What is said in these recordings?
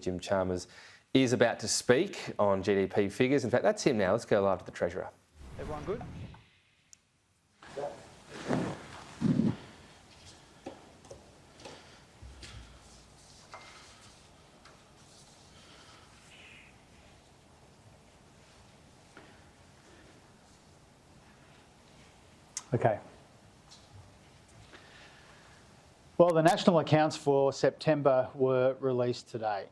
Jim Chalmers is about to speak on GDP figures. In fact, that's him now. Let's go live to the Treasurer. Everyone good? Okay. Well, the national accounts for September were released today.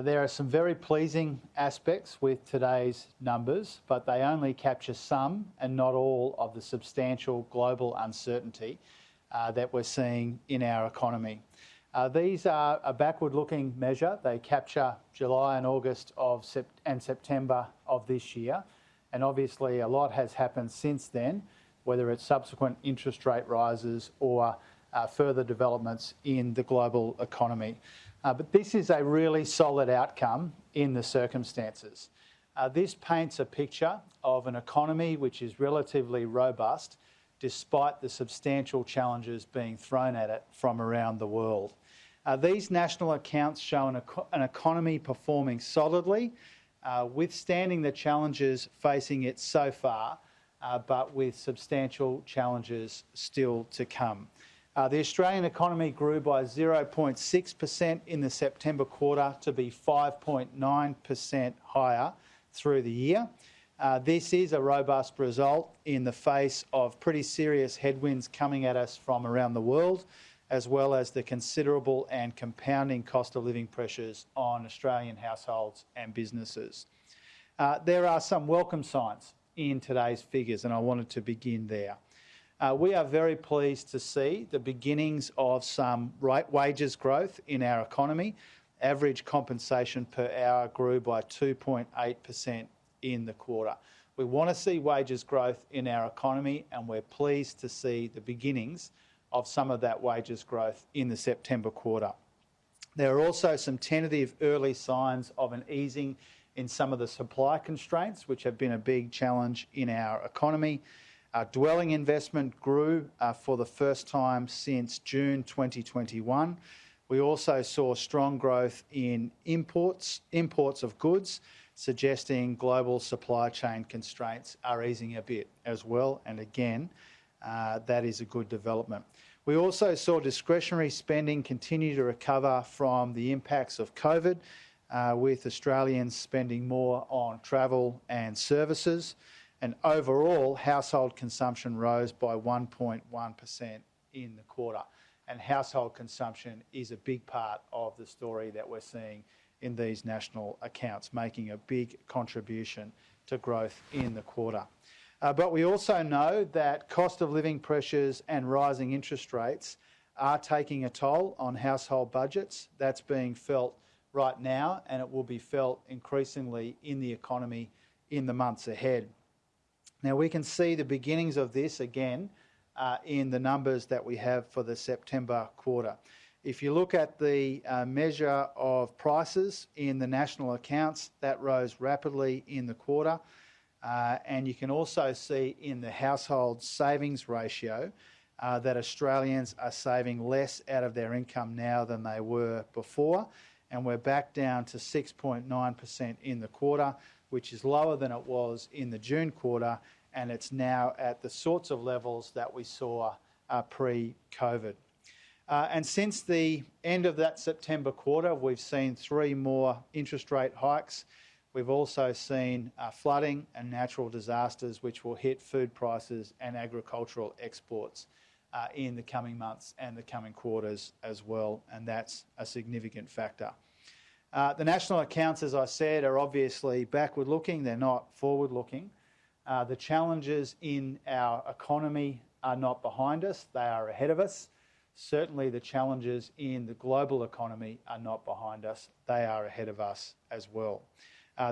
There are some very pleasing aspects with today's numbers, but they only capture some and not all of the substantial global uncertainty that we're seeing in our economy. These are a backward-looking measure. They capture July and August and September of this year, and obviously a lot has happened since then, whether it's subsequent interest rate rises or further developments in the global economy. But this is a really solid outcome in the circumstances. This paints a picture of an economy which is relatively robust despite the substantial challenges being thrown at it from around the world. These national accounts show an economy performing solidly, withstanding the challenges facing it so far, but with substantial challenges still to come. The Australian economy grew by 0.6% in the September quarter to be 5.9% higher through the year. This is a robust result in the face of pretty serious headwinds coming at us from around the world, as well as the considerable and compounding cost of living pressures on Australian households and businesses. There are some welcome signs in today's figures, and I wanted to begin there. We are very pleased to see the beginnings of some wages growth in our economy. Average compensation per hour grew by 2.8% in the quarter. We want to see wages growth in our economy, and we're pleased to see the beginnings of some of that wages growth in the September quarter. There are also some tentative early signs of an easing in some of the supply constraints, which have been a big challenge in our economy. Dwelling investment grew for the first time since June 2021. We also saw strong growth in imports of goods, suggesting global supply chain constraints are easing a bit as well. And again, that is a good development. We also saw discretionary spending continue to recover from the impacts of COVID, with Australians spending more on travel and services. And overall, household consumption rose by 1.1% in the quarter. And household consumption is a big part of the story that we're seeing in these national accounts, making a big contribution to growth in the quarter. But we also know that cost of living pressures and rising interest rates are taking a toll on household budgets. That's being felt right now, and it will be felt increasingly in the economy in the months ahead. Now, we can see the beginnings of this again in the numbers that we have for the September quarter. If you look at the measure of prices in the national accounts, that rose rapidly in the quarter. And you can also see in the household savings ratio that Australians are saving less out of their income now than they were before. And we're back down to 6.9% in the quarter, which is lower than it was in the June quarter, and it's now at the sorts of levels that we saw pre-COVID. And since the end of that September quarter, we've seen 3 more interest rate hikes. We've also seen flooding and natural disasters, which will hit food prices and agricultural exports in the coming months and the coming quarters as well, and that's a significant factor. The national accounts, as I said, are obviously backward-looking. They're not forward-looking. The challenges in our economy are not behind us. They are ahead of us. Certainly the challenges in the global economy are not behind us. They are ahead of us as well.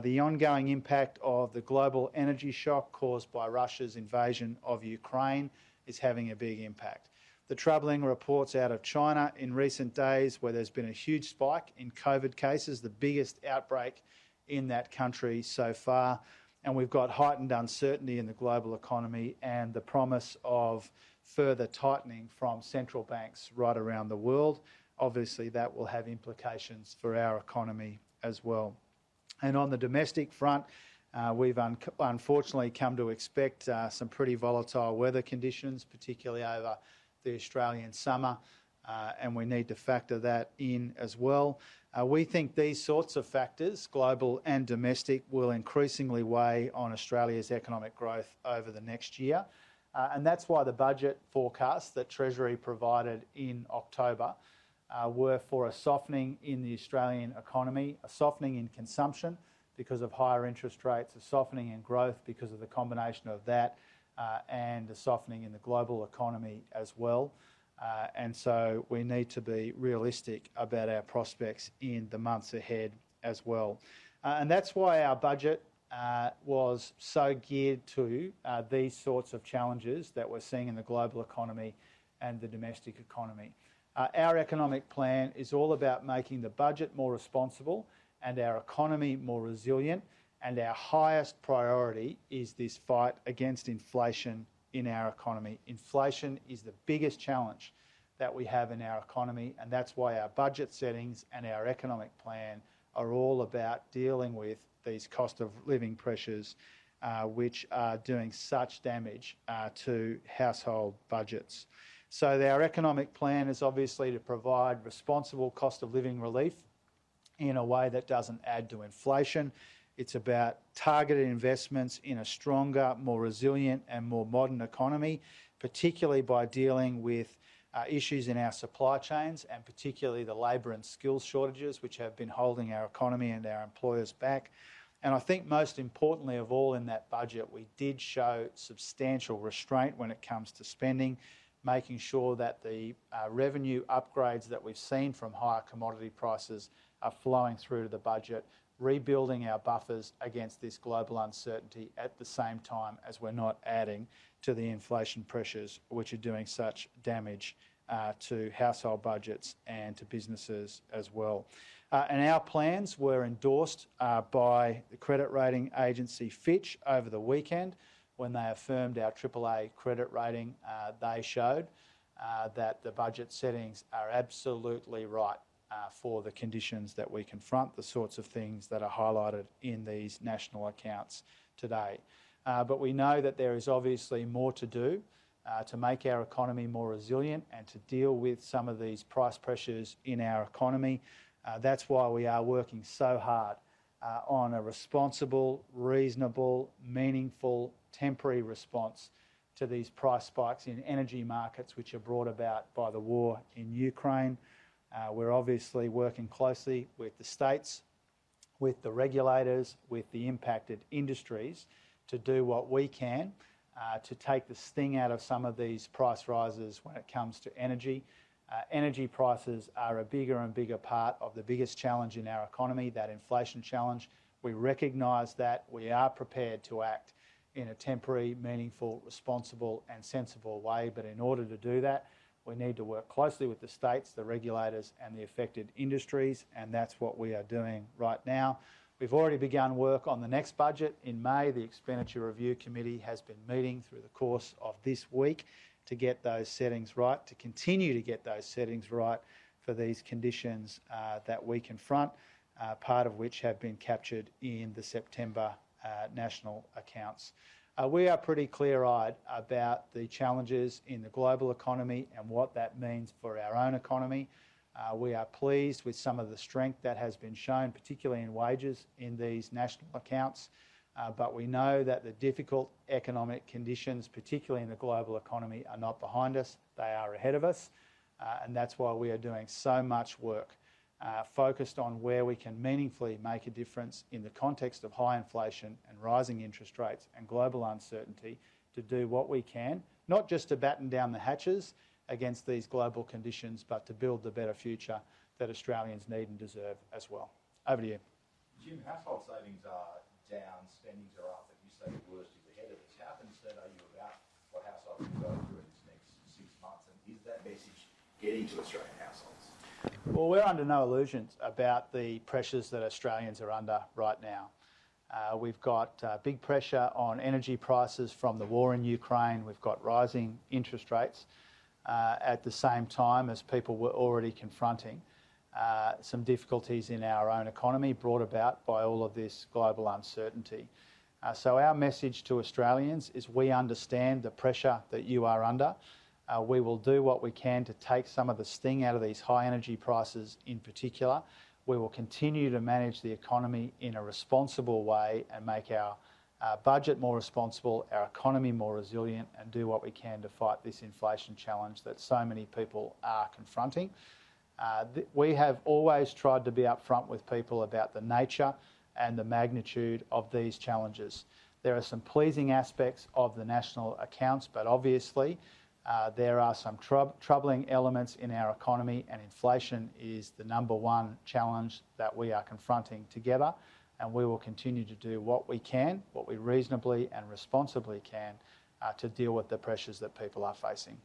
The ongoing impact of the global energy shock caused by Russia's invasion of Ukraine is having a big impact. The troubling reports out of China in recent days, where there's been a huge spike in COVID cases, the biggest outbreak in that country so far. And we've got heightened uncertainty in the global economy and the promise of further tightening from central banks right around the world, obviously that will have implications for our economy as well. And on the domestic front, we've unfortunately come to expect some pretty volatile weather conditions, particularly over the Australian summer, and we need to factor that in as well. We think these sorts of factors, global and domestic, will increasingly weigh on Australia's economic growth over the next year. And that's why the budget forecasts that Treasury provided in October were for a softening in the Australian economy, a softening in consumption because of higher interest rates, a softening in growth because of the combination of that, and a softening in the global economy as well. And so we need to be realistic about our prospects in the months ahead as well. And that's why our budget was so geared to these sorts of challenges that we're seeing in the global economy and the domestic economy. Our economic plan is all about making the budget more responsible and our economy more resilient, and our highest priority is this fight against inflation in our economy. Inflation is the biggest challenge that we have in our economy, and that's why our budget settings and our economic plan are all about dealing with these cost of living pressures which are doing such damage to household budgets. So our economic plan is obviously to provide responsible cost of living relief in a way that doesn't add to inflation. It's about targeted investments in a stronger, more resilient and more modern economy, particularly by dealing with issues in our supply chains, and particularly the labour and skills shortages which have been holding our economy and our employers back. And I think most importantly of all in that budget, we did show substantial restraint when it comes to spending, making sure that the revenue upgrades that we've seen from higher commodity prices are flowing through to the budget, rebuilding our buffers against this global uncertainty at the same time as we're not adding to the inflation pressures which are doing such damage to household budgets and to businesses as well. And our plans were endorsed by the credit rating agency Fitch over the weekend. When they affirmed our AAA credit rating, they showed that the budget settings are absolutely right for the conditions that we confront, the sorts of things that are highlighted in these national accounts today. But we know that there is obviously more to do to make our economy more resilient and to deal with some of these price pressures in our economy. That's why we are working so hard on a responsible, reasonable, meaningful, temporary response to these price spikes in energy markets which are brought about by the war in Ukraine. We're obviously working closely with the states, with the regulators, with the impacted industries to do what we can to take the sting out of some of these price rises when it comes to energy. Energy prices are a bigger and bigger part of the biggest challenge in our economy, that inflation challenge. We recognise that. We are prepared to act in a temporary, meaningful, responsible and sensible way. But in order to do that, we need to work closely with the states, the regulators and the affected industries, and that's what we are doing right now. We've already begun work on the next budget. In May, the Expenditure Review Committee has been meeting through the course of this week to get those settings right, to continue to get those settings right for these conditions that we confront, part of which have been captured in the September national accounts. We are pretty clear-eyed about the challenges in the global economy and what that means for our own economy. We are pleased with some of the strength that has been shown, particularly in wages in these national accounts. But we know that the difficult economic conditions, particularly in the global economy, are not behind us. They are ahead of us. And that's why we are doing so much work focused on where we can meaningfully make a difference in the context of high inflation and rising interest rates and global uncertainty to do what we can, not just to batten down the hatches against these global conditions, but to build the better future that Australians need and deserve as well. Over to you. Jim, household savings are down, spendings are up, but you say the worst is ahead of us. How concerned are you about what households will go through in this next 6 months, and is that message getting to Australian households? Well, we're under no illusions about the pressures that Australians are under right now. We've got big pressure on energy prices from the war in Ukraine. We've got rising interest rates. at the same time as people were already confronting some difficulties in our own economy brought about by all of this global uncertainty. So our message to Australians is we understand the pressure that you are under. We will do what we can to take some of the sting out of these high energy prices in particular. We will continue to manage the economy in a responsible way and make our budget more responsible, our economy more resilient, and do what we can to fight this inflation challenge that so many people are confronting. We have always tried to be upfront with people about the nature and the magnitude of these challenges. There are some pleasing aspects of the national accounts, but obviously there are some troubling elements in our economy, and inflation is the number one challenge that we are confronting together, and we will continue to do what we can, what we reasonably and responsibly can, to deal with the pressures that people are facing.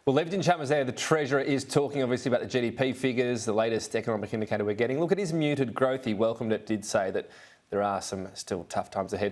Well, Jim Chalmers there, the Treasurer, is talking obviously about the GDP figures, the latest economic indicator we're getting. Look, it is muted growth. He welcomed it, did say that there are some still tough times ahead.